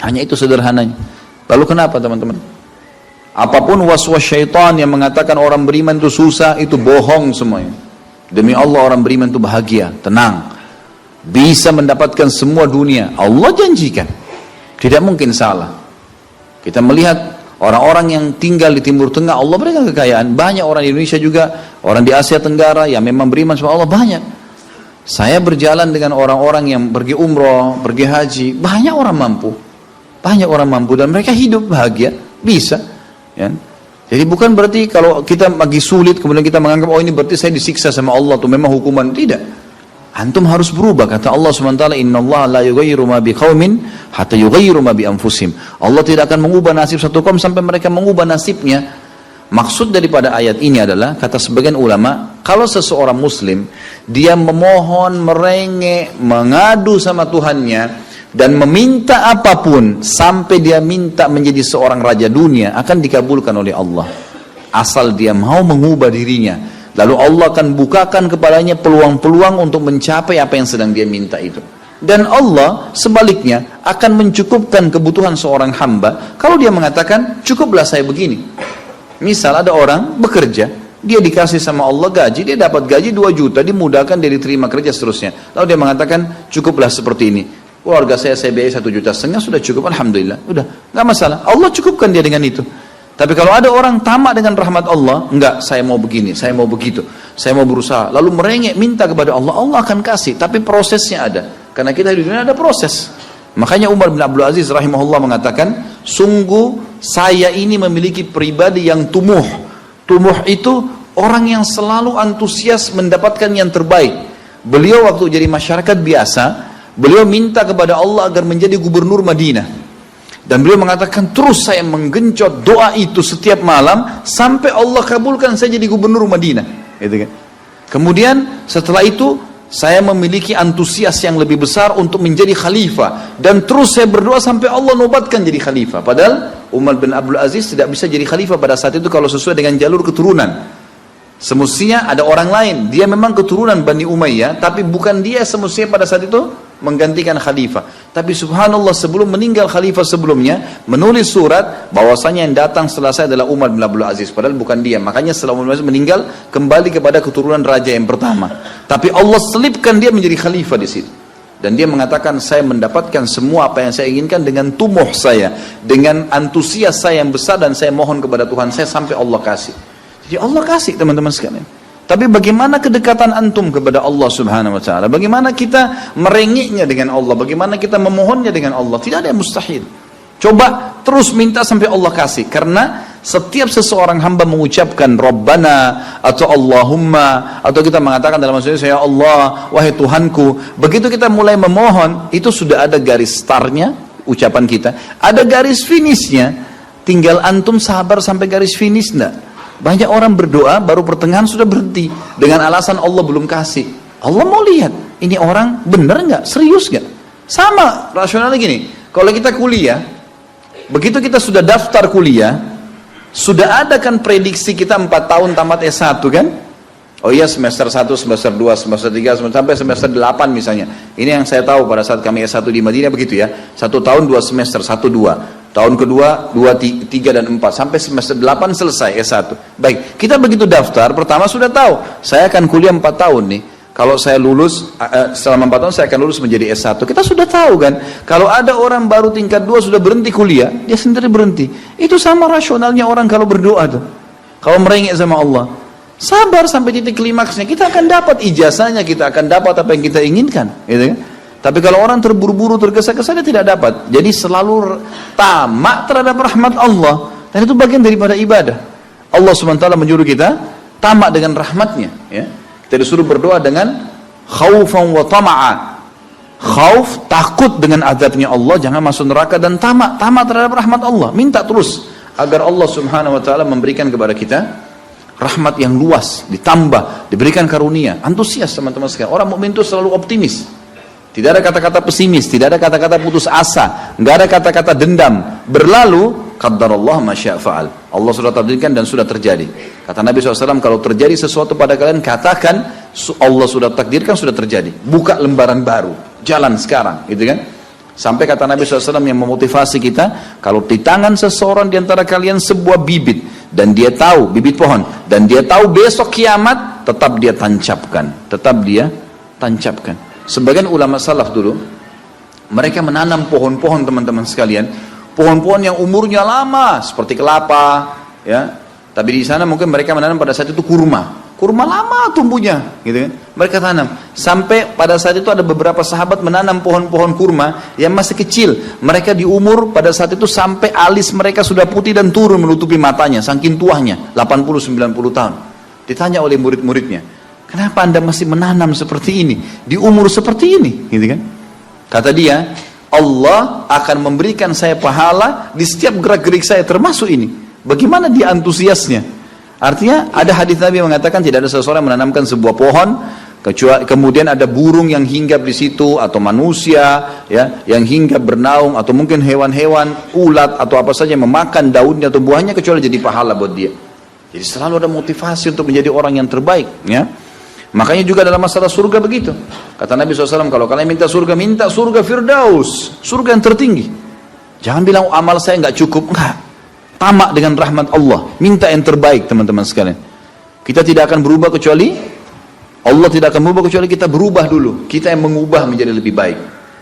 Hanya itu sederhananya. Lalu kenapa teman-teman? Apapun waswas syaitan yang mengatakan orang beriman itu susah, itu bohong semuanya. Demi Allah orang beriman itu bahagia, tenang, bisa mendapatkan semua dunia. Allah janjikan, tidak mungkin salah. Kita melihat orang-orang yang tinggal di Timur Tengah, Allah berikan kekayaan. Banyak orang di Indonesia juga, orang di Asia Tenggara yang memang beriman sama Allah banyak. Saya berjalan dengan orang-orang yang pergi umroh, pergi haji, banyak orang mampu. Banyak orang mampu dan mereka hidup bahagia, bisa. Ya. Jadi bukan berarti kalau kita lagi sulit kemudian kita menganggap oh ini berarti saya disiksa sama Allah tuh memang hukuman. Tidak. Antum harus berubah. Kata Allah SWT, innallaha la yughayyiru ma biqaumin hatta yughayyiru ma bi anfusihim. Allah tidak akan mengubah nasib satu kaum sampai mereka mengubah nasibnya. Maksud daripada ayat ini adalah kata sebagian ulama, kalau seseorang muslim dia memohon, merengek, mengadu sama Tuhannya dan meminta apapun sampai dia minta menjadi seorang raja dunia akan dikabulkan oleh Allah asal dia mau mengubah dirinya. Lalu Allah akan bukakan kepadanya peluang-peluang untuk mencapai apa yang sedang dia minta itu. Dan Allah sebaliknya akan mencukupkan kebutuhan seorang hamba kalau dia mengatakan cukuplah saya begini. Misal ada orang bekerja, dia dikasih sama Allah gaji, dia dapat gaji 2 juta, dimudahkan dia diterima kerja seterusnya. Lalu dia mengatakan cukuplah seperti ini. Keluarga saya biaya 1,5 juta sudah cukup, alhamdulillah, udah nggak masalah. Allah cukupkan dia dengan itu. Tapi kalau ada orang tamak dengan rahmat Allah, enggak, saya mau begini, saya mau begitu, saya mau berusaha, lalu merengek minta kepada Allah, Allah akan kasih. Tapi prosesnya ada, karena kita di dunia ada proses. Makanya Umar bin Abdul Aziz rahimahullah mengatakan, sungguh saya ini memiliki pribadi yang tumuh. Tumuh itu orang yang selalu antusias mendapatkan yang terbaik. Beliau waktu jadi masyarakat biasa, beliau minta kepada Allah agar menjadi gubernur Madinah. Dan beliau mengatakan terus saya menggencot doa itu setiap malam sampai Allah kabulkan saya jadi gubernur Madinah. Gitu kan? Kemudian setelah itu saya memiliki antusias yang lebih besar untuk menjadi khalifah. Dan terus saya berdoa sampai Allah nobatkan jadi khalifah. Padahal Umar bin Abdul Aziz tidak bisa jadi khalifah pada saat itu kalau sesuai dengan jalur keturunan. Semestinya ada orang lain. Dia memang keturunan Bani Umayyah, tapi bukan dia semestinya pada saat itu menggantikan khalifah. Tapi subhanallah sebelum meninggal khalifah sebelumnya menulis surat bahwasanya yang datang setelah saya adalah Umar bin Abdul Aziz, padahal bukan dia. Makanya setelah Umar bin Abdul Aziz meninggal kembali kepada keturunan raja yang pertama. Tapi Allah selipkan dia menjadi khalifah di situ. Dan dia mengatakan saya mendapatkan semua apa yang saya inginkan dengan tumuh saya, dengan antusias saya yang besar, dan saya mohon kepada Tuhan saya sampai Allah kasih. Jadi Allah kasih teman-teman sekalian. Tapi bagaimana kedekatan antum kepada Allah subhanahu wa ta'ala? Bagaimana kita merengeknya dengan Allah? Bagaimana kita memohonnya dengan Allah? Tidak ada yang mustahil. Coba terus minta sampai Allah kasih. Karena setiap seseorang hamba mengucapkan Rabbana atau Allahumma, atau kita mengatakan dalam maksudnya ya Allah, wahai Tuhanku. Begitu kita mulai memohon, itu sudah ada garis startnya ucapan kita. Ada garis finishnya. Tinggal antum sabar sampai garis finish enggak? Banyak orang berdoa baru pertengahan sudah berhenti dengan alasan Allah belum kasih. Allah mau lihat ini orang benar nggak, serius nggak. Sama rasionalnya gini, kalau kita kuliah, begitu kita sudah daftar kuliah, sudah ada kan prediksi kita 4 tahun tamat S1 kan? Oh iya, semester 1, semester 2, semester 3, sampai semester 8 misalnya. Ini yang saya tahu pada saat kami S1 di Madinah begitu ya. 1 tahun 2 semester, 1, 2. Tahun kedua 2, 3 dan 4 sampai semester 8 selesai S1. Baik, kita begitu daftar pertama sudah tahu saya akan kuliah 4 tahun nih. Kalau saya lulus selama 4 tahun saya akan lulus menjadi S1. Kita sudah tahu kan. Kalau ada orang baru tingkat 2 sudah berhenti kuliah, dia sendiri berhenti. Itu sama rasionalnya orang kalau berdoa tuh. Kalau merengek sama Allah, sabar sampai titik klimaksnya. Kita akan dapat ijazahnya, kita akan dapat apa yang kita inginkan, gitu kan? Tapi kalau orang terburu-buru, tergesa-gesa, dia tidak dapat. Jadi selalu tamak terhadap rahmat Allah. Dan itu bagian daripada ibadah. Allah SWT menyuruh kita tamak dengan rahmatnya. Ya. Kita disuruh berdoa dengan khaufan wa tama'a. Khauf, takut dengan azabnya Allah, jangan masuk neraka, dan tamak terhadap rahmat Allah. Minta terus agar Allah SWT memberikan kepada kita rahmat yang luas, ditambah, diberikan karunia. Antusias teman-teman sekalian. Orang mukmin itu selalu optimis. Tidak ada kata-kata pesimis, tidak ada kata-kata putus asa, nggak ada kata-kata dendam. Berlalu, qaddarallah ma syaa fa'al. Allah sudah takdirkan dan sudah terjadi. Kata Nabi SAW, kalau terjadi sesuatu pada kalian, katakan Allah sudah takdirkan, sudah terjadi. Buka lembaran baru, jalan sekarang, gitu kan? Sampai kata Nabi SAW yang memotivasi kita, kalau di tangan seseorang di antara kalian sebuah bibit, dan dia tahu, bibit pohon, dan dia tahu besok kiamat, tetap dia tancapkan. Sebagian ulama salaf dulu, mereka menanam pohon-pohon teman-teman sekalian, pohon-pohon yang umurnya lama, seperti kelapa, ya. Tapi di sana mungkin mereka menanam pada saat itu kurma lama tumbuhnya, gitu kan. Mereka tanam, sampai pada saat itu ada beberapa sahabat menanam pohon-pohon kurma yang masih kecil. Mereka di umur pada saat itu sampai alis mereka sudah putih dan turun menutupi matanya, saking tuanya, 80-90 tahun. Ditanya oleh murid-muridnya, kenapa anda masih menanam seperti ini, di umur seperti ini, gitu kan. Kata dia, Allah akan memberikan saya pahala di setiap gerak-gerik saya, termasuk ini. Bagaimana dia antusiasnya? Artinya ada hadis Nabi yang mengatakan tidak ada seseorang yang menanamkan sebuah pohon kecuali kemudian ada burung yang hinggap di situ, atau manusia ya yang hinggap bernaung, atau mungkin hewan-hewan, ulat atau apa saja yang memakan daunnya atau buahnya, kecuali jadi pahala buat dia. Jadi selalu ada motivasi untuk menjadi orang yang terbaik, ya. Makanya juga dalam masalah surga begitu. Kata Nabi SAW, kalau kalian minta surga Firdaus, surga yang tertinggi. Jangan bilang amal saya nggak cukup, enggak. Tamak dengan rahmat Allah, minta yang terbaik teman-teman sekalian. Kita tidak akan berubah kecuali Allah tidak akan berubah kecuali kita berubah dulu. Kita yang mengubah menjadi lebih baik.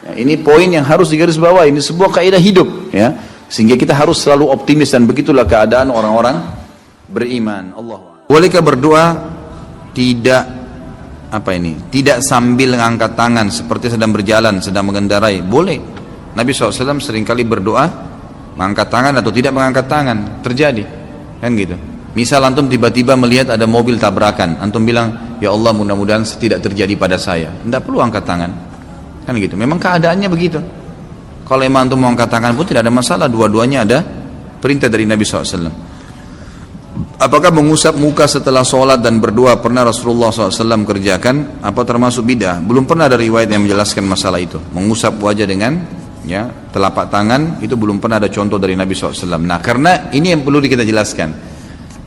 Ya, ini poin yang harus digarisbawahi. Ini sebuah kaidah hidup, ya. Sehingga kita harus selalu optimis, dan begitulah keadaan orang-orang beriman. Allah. Bolehkah berdoa tidak sambil mengangkat tangan seperti sedang berjalan, sedang mengendarai? Boleh. Nabi SAW seringkali berdoa mengangkat tangan atau tidak mengangkat tangan, terjadi kan gitu. Misal antum tiba-tiba melihat ada mobil tabrakan, antum bilang, ya Allah mudah-mudahan tidak terjadi pada saya, tidak perlu angkat tangan, kan gitu. Memang keadaannya begitu. Kalau memang antum mau angkat tangan pun tidak ada masalah, dua-duanya ada perintah dari Nabi SAW. Apakah mengusap muka setelah sholat dan berdoa pernah Rasulullah SAW kerjakan? Apa termasuk bidah? Belum pernah ada riwayat yang menjelaskan masalah itu. Mengusap wajah dengan telapak tangan, itu belum pernah ada contoh dari Nabi SAW. Nah, karena ini yang perlu kita jelaskan,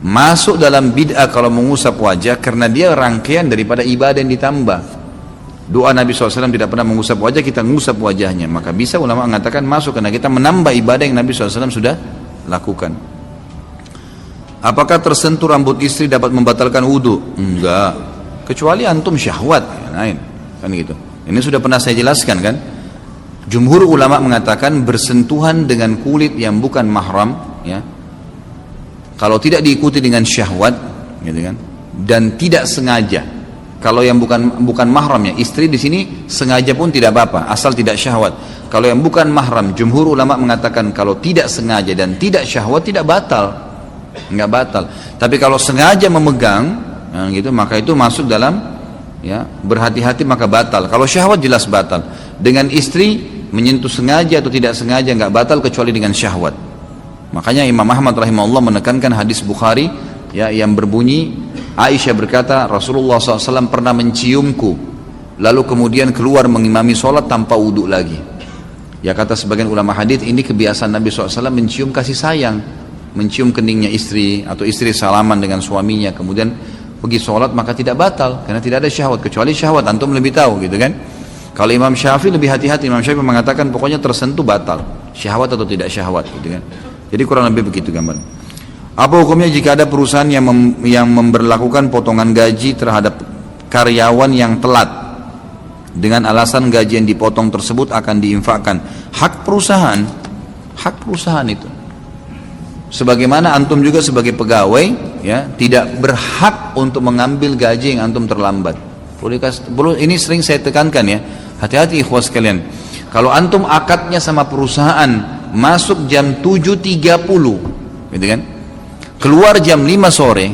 masuk dalam bid'ah kalau mengusap wajah, karena dia rangkaian daripada ibadah yang ditambah. Doa Nabi SAW tidak pernah mengusap wajah, kita mengusap wajahnya, maka bisa ulama mengatakan masuk, karena kita menambah ibadah yang Nabi SAW sudah lakukan. Apakah tersentuh rambut istri dapat membatalkan wudhu? Enggak, kecuali antum syahwat, lain kan gitu. Ini sudah pernah saya jelaskan kan. Jumhur ulama mengatakan bersentuhan dengan kulit yang bukan mahram, ya, kalau tidak diikuti dengan syahwat, gitu kan, dan tidak sengaja. Kalau yang bukan mahram, ya, istri di sini sengaja pun tidak apa-apa, asal tidak syahwat. Kalau yang bukan mahram, jumhur ulama mengatakan kalau tidak sengaja dan tidak syahwat tidak batal, nggak batal. Tapi kalau sengaja memegang, gitu, maka itu masuk dalam, ya, berhati-hati maka batal. Kalau syahwat jelas batal. Dengan istri menyentuh sengaja atau tidak sengaja nggak batal kecuali dengan syahwat. Makanya Imam Ahmad rahimahullah menekankan hadis Bukhari, ya, yang berbunyi, Aisyah berkata Rasulullah SAW pernah menciumku, lalu kemudian keluar mengimami sholat tanpa wudhu lagi. Ya, kata sebagian ulama hadis, ini kebiasaan Nabi SAW mencium kasih sayang, mencium keningnya istri, atau istri salaman dengan suaminya kemudian pergi sholat, maka tidak batal karena tidak ada syahwat. Kecuali syahwat, antum lebih tahu, gitu kan. Kalau Imam Syafi'i lebih hati-hati. Imam Syafi'i mengatakan pokoknya tersentuh batal, syahwat atau tidak syahwat, gitu kan. Jadi kurang lebih begitu gambar. Apa hukumnya jika ada perusahaan yang memberlakukan potongan gaji terhadap karyawan yang telat dengan alasan gaji yang dipotong tersebut akan diinfakkan? Hak perusahaan itu. Sebagaimana antum juga sebagai pegawai, ya, tidak berhak untuk mengambil gaji yang antum terlambat. Ini sering saya tekankan, ya. Hati-hati ikhwas sekalian. Kalau antum akadnya sama perusahaan masuk jam 7.30, gitu kan? Keluar jam 5 sore,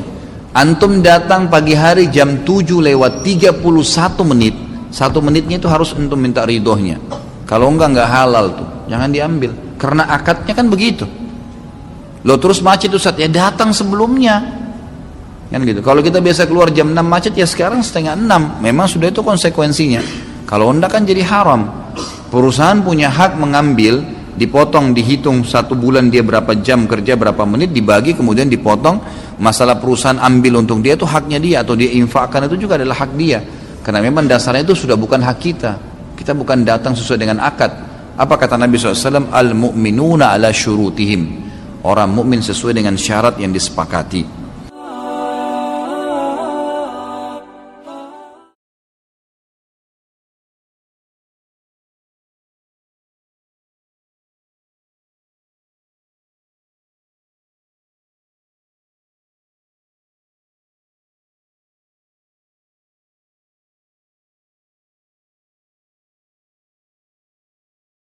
antum datang pagi hari jam 7:31 menit. 1 menitnya itu harus antum minta ridhonya. Kalau enggak halal tuh. Jangan diambil. Karena akadnya kan begitu. Lo terus macet Ustaz, ya datang sebelumnya. Kan gitu. Kalau kita biasa keluar jam 6 macet, ya sekarang 5:30. Memang sudah itu konsekuensinya. Kalau enggak kan jadi haram. Perusahaan punya hak mengambil, dipotong, dihitung 1 bulan dia berapa jam kerja, berapa menit, dibagi kemudian dipotong. Masalah perusahaan ambil untuk dia itu haknya dia, atau dia infakkan itu juga adalah hak dia. Karena memang dasarnya itu sudah bukan hak kita. Kita bukan datang sesuai dengan akad. Apa kata Nabi SAW? Al-mu'minuna ala syurutihim. Orang mukmin sesuai dengan syarat yang disepakati.